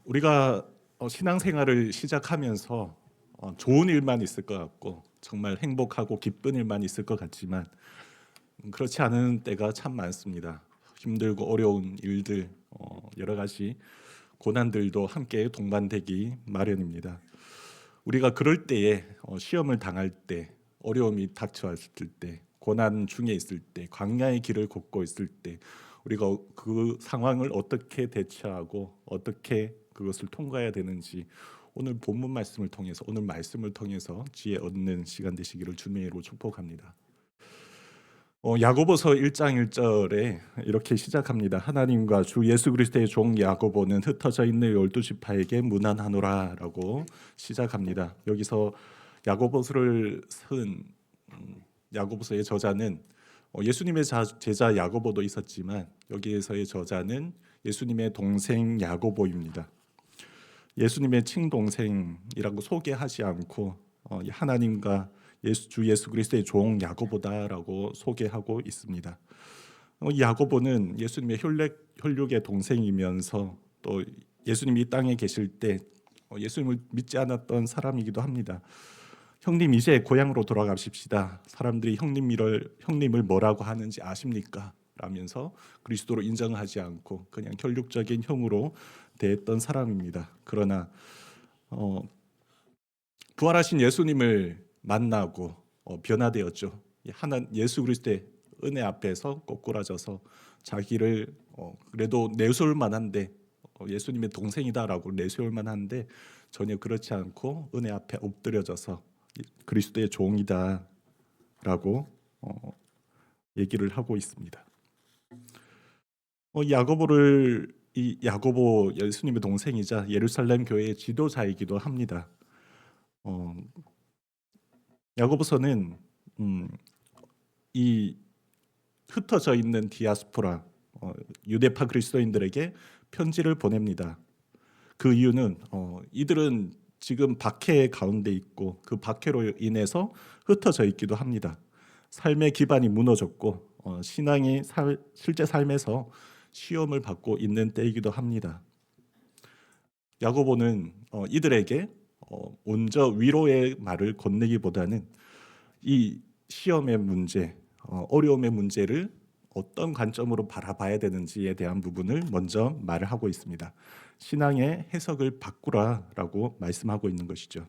우리가 신앙생활을 시작하면서 좋은 일만 있을 것 같고 정말 행복하고 기쁜 일만 있을 것 같지만 그렇지 않은 때가 참 많습니다. 힘들고 어려운 일들, 여러 가지 고난들도 함께 동반되기 마련입니다. 우리가 그럴 때에 시험을 당할 때, 어려움이 닥쳐왔을 때, 고난 중에 있을 때, 광야의 길을 걷고 있을 때 우리가 그 상황을 어떻게 대처하고 어떻게 그것을 통과해야 되는지 오늘 본문 말씀을 통해서 오늘 말씀을 통해서 지혜 얻는 시간 되시기를 주님의 이름으로 축복합니다. 야고보서 1장 1절에 이렇게 시작합니다. 하나님과 주 예수 그리스도의 종 야고보는 흩어져 있는 12지파에게 문안하노라라고 시작합니다. 여기서 야고보서를 쓴 야고보서의 저자는 예수님의 제자 야고보도 있었지만 여기에서의 저자는 예수님의 동생 야고보입니다. 예수님의 친동생이라고 소개하지 않고 하나님과 주 예수 그리스도의 종 야고보다라고 소개하고 있습니다. 야고보는 예수님의 혈육의 동생이면서 또 예수님이 이 땅에 계실 때 예수님을 믿지 않았던 사람이기도 합니다. 형님 이제 고향으로 돌아가십시다. 사람들이 형님을 뭐라고 하는지 아십니까? 라면서 그리스도로 인정하지 않고 그냥 혈육적인 형으로 대했던 사람입니다. 그러나 부활하신 예수님을 만나고 변화되었죠. 예수 그리스도의 은혜 앞에서 꼬꾸라져서 자기를 그래도 내세울 만한데 예수님의 동생이다라고 내세울 만한데 전혀 그렇지 않고 은혜 앞에 엎드려져서 그리스도의 종이다라고 얘기를 하고 있습니다. 야고보 예수님의 동생이자 예루살렘 교회의 지도자이기도 합니다. 야고보서는 이 흩어져 있는 디아스포라 유대파 그리스도인들에게 편지를 보냅니다. 그 이유는 이들은 지금 박해 가운데 있고 그 박해로 인해서 흩어져 있기도 합니다. 삶의 기반이 무너졌고 신앙이 실제 삶에서 시험을 받고 있는 때이기도 합니다. 야고보는 이들에게 먼저 위로의 말을 건네기보다는 이 시험의 문제, 어려움의 문제를 어떤 관점으로 바라봐야 되는지에 대한 부분을 먼저 말을 하고 있습니다. 신앙의 해석을 바꾸라라고 말씀하고 있는 것이죠.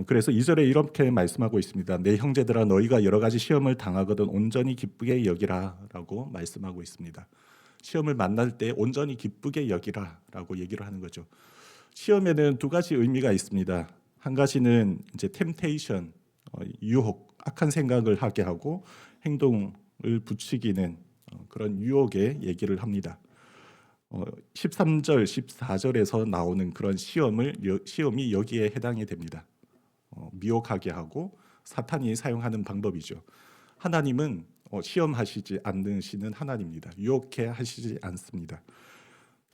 그래서 2절에 이렇게 말씀하고 있습니다. 내 형제들아 너희가 여러 가지 시험을 당하거든 온전히 기쁘게 여기라라고 말씀하고 있습니다. 시험을 만날 때 온전히 기쁘게 여기라라고 얘기를 하는 거죠. 시험에는 두 가지 의미가 있습니다. 한 가지는 이제 템테이션, 유혹, 악한 생각을 하게 하고 행동을 부추기는 그런 유혹의 얘기를 합니다. 13절, 14절에서 나오는 그런 시험이 여기에 해당이 됩니다. 미혹하게 하고 사탄이 사용하는 방법이죠. 하나님은 시험하시지 않으시는 하나님입니다. 유혹해 하시지 않습니다.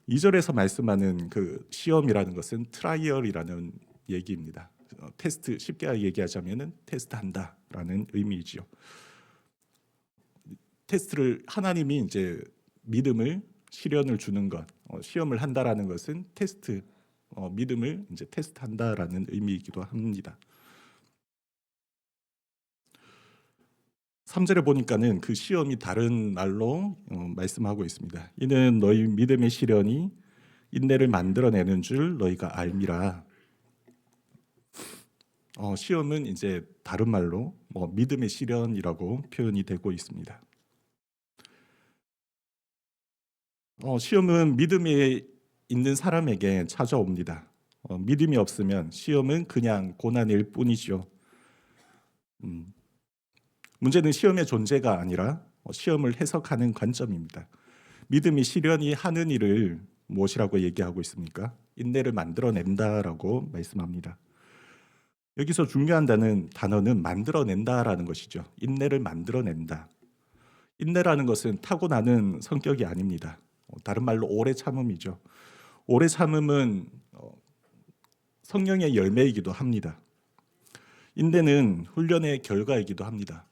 2절에서 말씀하는 그 시험이라는 것은 트라이얼이라는 얘기입니다. 테스트, 쉽게 얘기하자면은 테스트한다라는 의미이죠. 테스트를 하나님이 이제 믿음을 시련을 주는 것, 시험을 한다라는 것은 테스트, 믿음을 이제 테스트한다라는 의미이기도 합니다. 3절에 보니까는 그 시험이 다른 말로 말씀하고 있습니다. 이는 너희 믿음의 시련이 인내를 만들어내는 줄 너희가 알미라. 시험은 이제 다른 말로 믿음의 시련이라고 표현이 되고 있습니다. 시험은 믿음이 있는 사람에게 찾아옵니다. 믿음이 없으면 시험은 그냥 고난일 뿐이죠. 문제는 시험의 존재가 아니라 시험을 해석하는 관점입니다. 믿음이 시련이 하는 일을 무엇이라고 얘기하고 있습니까? 인내를 만들어낸다라고 말씀합니다. 여기서 중요한 단어는 만들어낸다라는 것이죠. 인내를 만들어낸다. 인내라는 것은 타고나는 성격이 아닙니다. 다른 말로 오래 참음이죠. 오래 참음은 성령의 열매이기도 합니다. 인내는 훈련의 결과이기도 합니다.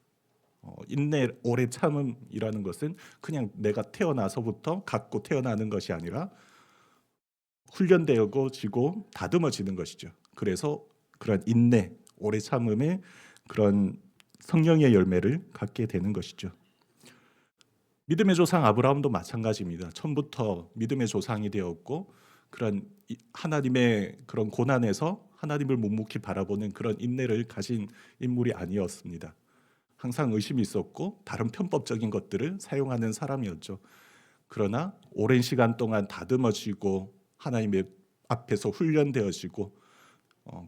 인내, 오래 참음이라는 것은 그냥 내가 태어나서부터 갖고 태어나는 것이 아니라 훈련되어지고 다듬어지는 것이죠. 그래서 그런 인내, 오래 참음의 그런 성령의 열매를 갖게 되는 것이죠. 믿음의 조상 아브라함도 마찬가지입니다. 처음부터 믿음의 조상이 되었고 그런 하나님의 그런 고난에서 하나님을 묵묵히 바라보는 그런 인내를 가진 인물이 아니었습니다. 항상 의심이 있었고 다른 편법적인 것들을 사용하는 사람이었죠. 그러나 오랜 시간 동안 다듬어지고 하나님의 앞에서 훈련되어지고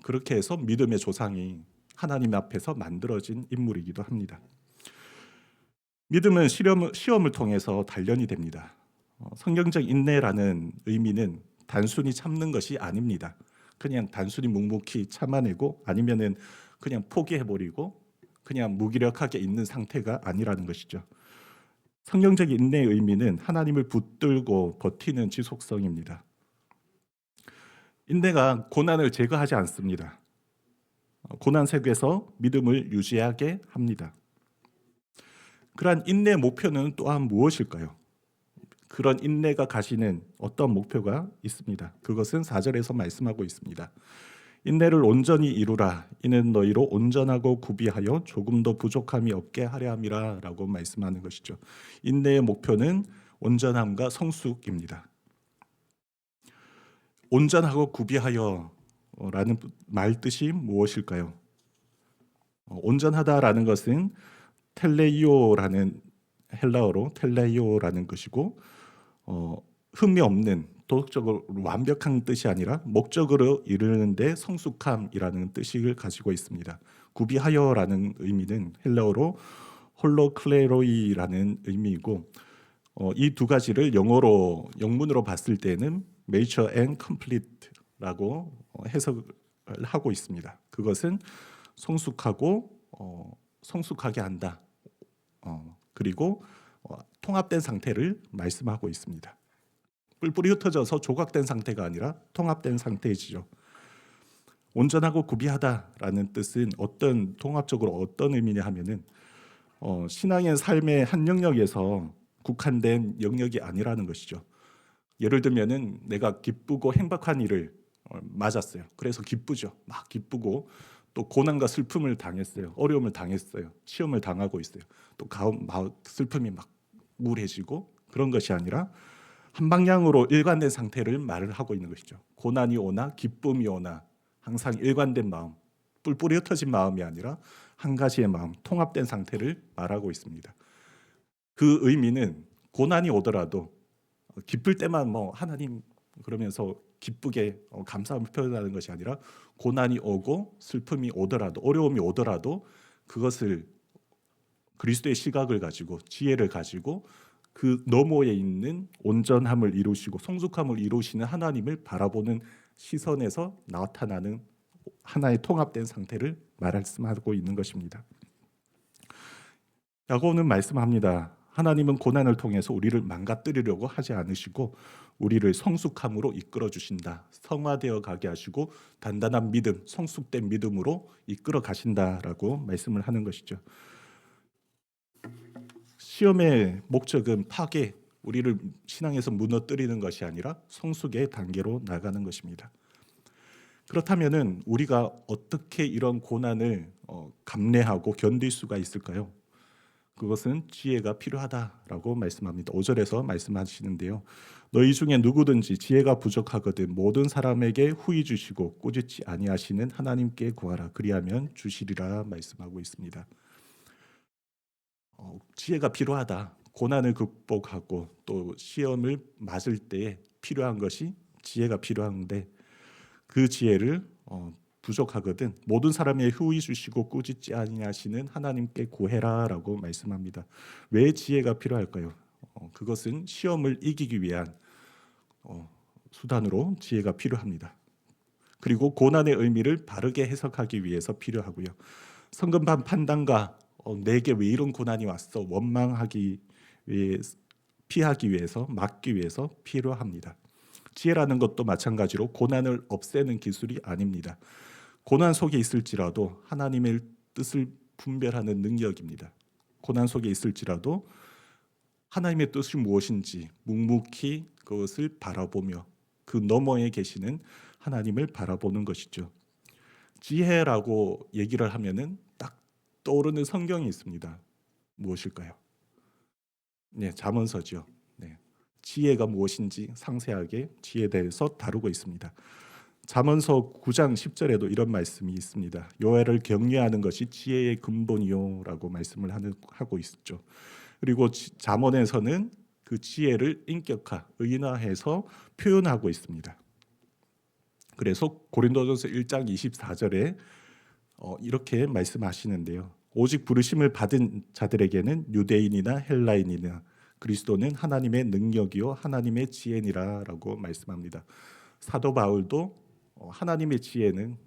그렇게 해서 믿음의 조상이 하나님 앞에서 만들어진 인물이기도 합니다. 믿음은 시험을 통해서 단련이 됩니다. 성경적 인내라는 의미는 단순히 참는 것이 아닙니다. 그냥 단순히 묵묵히 참아내고 아니면은 그냥 포기해버리고 그냥 무기력하게 있는 상태가 아니라는 것이죠. 성경적 인내의 의미는 하나님을 붙들고 버티는 지속성입니다. 인내가 고난을 제거하지 않습니다. 고난 속에서 믿음을 유지하게 합니다. 그러한 인내의 목표는 또한 무엇일까요? 그런 인내가 가지는 어떤 목표가 있습니다. 그것은 4절에서 말씀하고 있습니다. 인내를 온전히 이루라. 이는 너희로 온전하고 구비하여 조금도 부족함이 없게 하려 함이라 라고 말씀하는 것이죠. 인내의 목표는 온전함과 성숙입니다. 온전하고 구비하여 라는 말 뜻이 무엇일까요? 온전하다라는 것은 텔레이오라는 헬라어로 텔레이오라는 것이고 흠이 없는 도덕적으로 완벽한 뜻이 아니라 목적으로 이르는데 성숙함이라는 뜻을 가지고 있습니다. 구비하여라는 의미는 헬라어로 홀로클레로이라는 의미이고 이 두 가지를 영문으로 봤을 때는 mature and complete라고 해석을 하고 있습니다. 그것은 성숙하고 성숙하게 한다. 그리고 통합된 상태를 말씀하고 있습니다. 뿔뿔이 흩어져서 조각된 상태가 아니라 통합된 상태이죠. 온전하고 구비하다라는 뜻은 통합적으로 어떤 의미냐 하면은 신앙의 삶의 한 영역에서 국한된 영역이 아니라는 것이죠. 예를 들면은 내가 기쁘고 행복한 일을 맞았어요. 그래서 기쁘죠. 막 기쁘고 또 고난과 슬픔을 당했어요. 어려움을 당했어요. 시험을 당하고 있어요. 또 슬픔이 막 우울해지고 그런 것이 아니라 한 방향으로 일관된 상태를 말을 하고 있는 것이죠. 고난이 오나 기쁨이 오나 항상 일관된 마음, 뿔뿔이 흩어진 마음이 아니라 한 가지의 마음, 통합된 상태를 말하고 있습니다. 그 의미는 고난이 오더라도 기쁠 때만 하나님 그러면서 기쁘게 감사함을 표현하는 것이 아니라 고난이 오고 슬픔이 오더라도 어려움이 오더라도 그것을 그리스도의 시각을 가지고 지혜를 가지고 그 너머에 있는 온전함을 이루시고 성숙함을 이루시는 하나님을 바라보는 시선에서 나타나는 하나의 통합된 상태를 말씀하고 있는 것입니다. 야고보는 말씀합니다. 하나님은 고난을 통해서 우리를 망가뜨리려고 하지 않으시고 우리를 성숙함으로 이끌어 주신다. 성화되어 가게 하시고 단단한 믿음, 성숙된 믿음으로 이끌어 가신다라고 말씀을 하는 것이죠. 시험의 목적은 파괴, 우리를 신앙에서 무너뜨리는 것이 아니라 성숙의 단계로 나가는 것입니다. 그렇다면은 우리가 어떻게 이런 고난을 감내하고 견딜 수가 있을까요? 그것은 지혜가 필요하다라고 말씀합니다. 5절에서 말씀하시는데요. 너희 중에 누구든지 지혜가 부족하거든 모든 사람에게 후히 주시고 꾸짖지 아니하시는 하나님께 구하라. 그리하면 주시리라 말씀하고 있습니다. 지혜가 필요하다. 고난을 극복하고 또 시험을 맞을 때에 필요한 것이 지혜가 필요한데 그 지혜를 부족하거든 모든 사람의 후히 주시고 꾸짖지 아니하시는 하나님께 구해라라고 말씀합니다. 왜 지혜가 필요할까요? 그것은 시험을 이기기 위한 수단으로 지혜가 필요합니다. 그리고 고난의 의미를 바르게 해석하기 위해서 필요하고요. 성급한 판단과 내게 왜 이런 고난이 왔어 원망하기 위해 피하기 위해서 막기 위해서 필요합니다. 지혜라는 것도 마찬가지로 고난을 없애는 기술이 아닙니다. 고난 속에 있을지라도 하나님의 뜻을 분별하는 능력입니다. 고난 속에 있을지라도 하나님의 뜻이 무엇인지 묵묵히 그것을 바라보며 그 너머에 계시는 하나님을 바라보는 것이죠. 지혜라고 얘기를 하면은 딱 떠오르는 성경이 있습니다. 무엇일까요? 네, 잠언서죠. 네. 지혜가 무엇인지 상세하게 지혜에 대해서 다루고 있습니다. 잠언서 9장 10절에도 이런 말씀이 있습니다. 여호와를 경외하는 것이 지혜의 근본이요라고 말씀을 하고 있죠. 그리고 잠언에서는 그 지혜를 인격화, 의인화해서 표현하고 있습니다. 그래서 고린도전서 1장 24절에 이렇게 말씀하시는데요. 오직 부르심을 받은 자들에게는 유대인이나 헬라인이나 그리스도는 하나님의 능력이요 하나님의 지혜니라라고 말씀합니다. 사도 바울도 하나님의 지혜는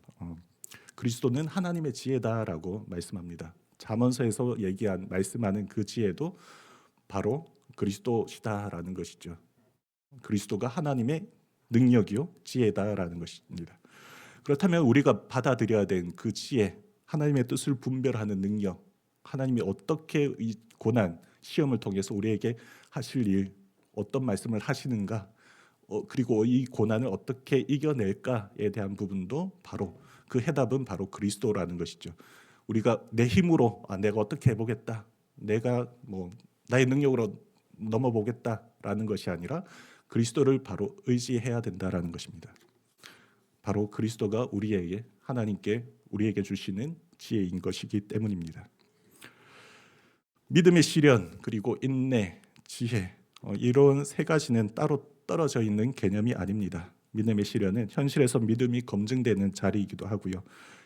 그리스도는 하나님의 지혜다라고 말씀합니다. 잠언서에서 말씀하는 그 지혜도 바로 그리스도시다라는 것이죠. 그리스도가 하나님의 능력이요 지혜다라는 것입니다. 그렇다면 우리가 받아들여야 된 그 지혜, 하나님의 뜻을 분별하는 능력, 하나님이 어떻게 이 고난, 시험을 통해서 우리에게 하실 일, 어떤 말씀을 하시는가, 그리고 이 고난을 어떻게 이겨낼까에 대한 부분도 바로 그 해답은 바로 그리스도라는 것이죠. 우리가 내 힘으로 내가 어떻게 해보겠다, 내가 나의 능력으로 넘어보겠다라는 것이 아니라 그리스도를 바로 의지해야 된다라는 것입니다. 바로 그리스도가 하나님께 우리에게 주시는 지혜인 것이기 때문입니다. 믿음의 시련, 그리고 인내, 지혜, 이런 세 가지는 따로 떨어져 있는 개념이 아닙니다. 믿음의 시련은 현실에서 믿음이 검증되는 자리이기도 하고요.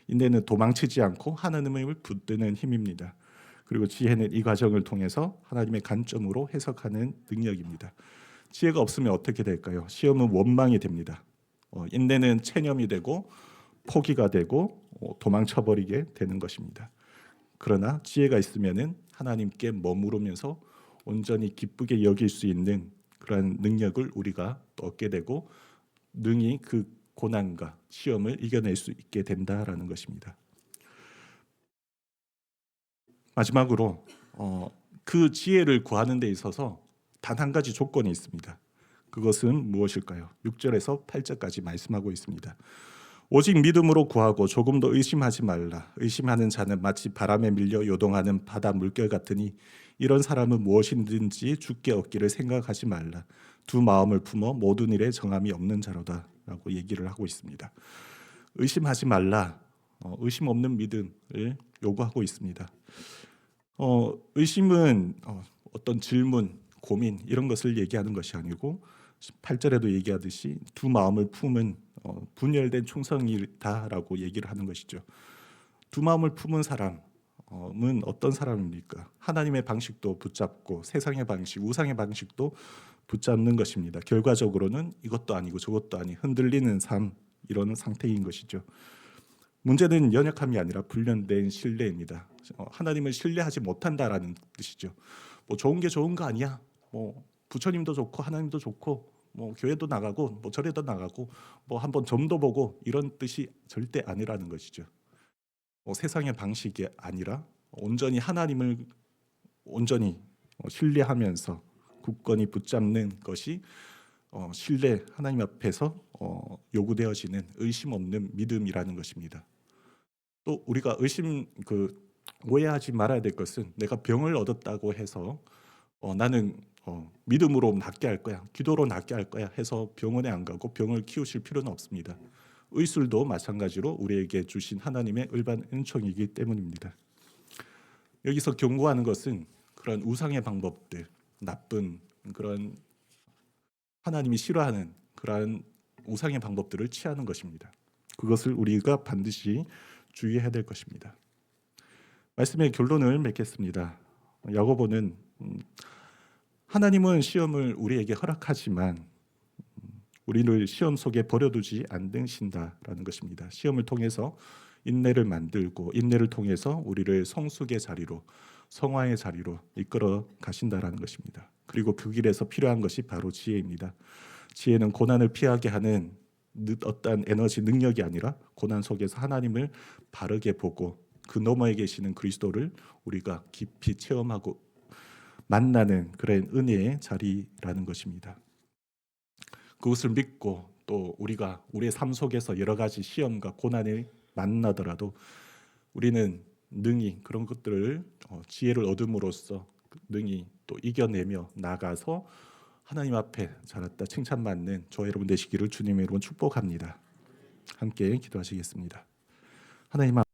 인내는 도망치지 않고 하나님을 붙드는 힘입니다. 그리고 지혜는 이 과정을 통해서 하나님의 관점으로 해석하는 능력입니다. 지혜가 없으면 어떻게 될까요? 시험은 원망이 됩니다. 인내는 체념이 되고 포기가 되고 도망쳐버리게 되는 것입니다. 그러나 지혜가 있으면은 하나님께 머무르면서 온전히 기쁘게 여길 수 있는 그러한 능력을 우리가 얻게 되고 능히 그 고난과 시험을 이겨낼 수 있게 된다라는 것입니다. 마지막으로 그 지혜를 구하는 데 있어서 단 한 가지 조건이 있습니다. 그것은 무엇일까요? 6절에서 8절까지 말씀하고 있습니다. 오직 믿음으로 구하고 조금도 의심하지 말라. 의심하는 자는 마치 바람에 밀려 요동하는 바다 물결 같으니 이런 사람은 무엇이든지 주께 얻기를 생각하지 말라. 두 마음을 품어 모든 일에 정함이 없는 자로다 라고 얘기를 하고 있습니다. 의심하지 말라. 의심 없는 믿음을 요구하고 있습니다. 의심은 어떤 질문, 고민 이런 것을 얘기하는 것이 아니고 8절에도 얘기하듯이 두 마음을 품은 분열된 충성이다라고 얘기를 하는 것이죠. 두 마음을 품은 사람은 어떤 사람입니까? 하나님의 방식도 붙잡고 세상의 방식, 우상의 방식도 붙잡는 것입니다. 결과적으로는 이것도 아니고 저것도 아니 흔들리는 삶, 이런 상태인 것이죠. 문제는 연약함이 아니라 불련된 신뢰입니다. 하나님을 신뢰하지 못한다라는 뜻이죠. 좋은 게 좋은 거 아니야. 부처님도 좋고 하나님도 좋고 교회도 나가고 절에도 나가고 한번 점도 보고 이런 뜻이 절대 아니라는 것이죠. 세상의 방식이 아니라 온전히 하나님을 온전히 신뢰하면서 굳건히 붙잡는 것이 하나님 앞에서 요구되어지는 의심 없는 믿음이라는 것입니다. 또 우리가 오해하지 말아야 될 것은 내가 병을 얻었다고 해서 나는 믿음으로 낫게 할 거야, 기도로 낫게 할 거야 해서 병원에 안 가고 병을 키우실 필요는 없습니다. 의술도 마찬가지로 우리에게 주신 하나님의 일반 은총이기 때문입니다. 여기서 경고하는 것은 그런 우상의 방법들, 나쁜 그런 하나님이 싫어하는 그러한 우상의 방법들을 취하는 것입니다. 그것을 우리가 반드시 주의해야 될 것입니다. 말씀의 결론을 맺겠습니다. 야고보는 하나님은 시험을 우리에게 허락하지만 우리를 시험 속에 버려두지 않으신다라는 것입니다. 시험을 통해서 인내를 만들고 인내를 통해서 우리를 성숙의 자리로, 성화의 자리로 이끌어 가신다라는 것입니다. 그리고 그 길에서 필요한 것이 바로 지혜입니다. 지혜는 고난을 피하게 하는 어떤 에너지 능력이 아니라 고난 속에서 하나님을 바르게 보고 그 너머에 계시는 그리스도를 우리가 깊이 체험하고 만나는 그런 은혜의 자리라는 것입니다. 그것을 믿고 또 우리가 우리의 삶 속에서 여러 가지 시험과 고난을 만나더라도 우리는 능히 그런 것들을 지혜를 얻음으로써 능히 또 이겨내며 나가서 하나님 앞에 잘했다 칭찬받는 저와 여러분 되시기를 주님의 이름으로 축복합니다. 함께 기도하시겠습니다. 하나님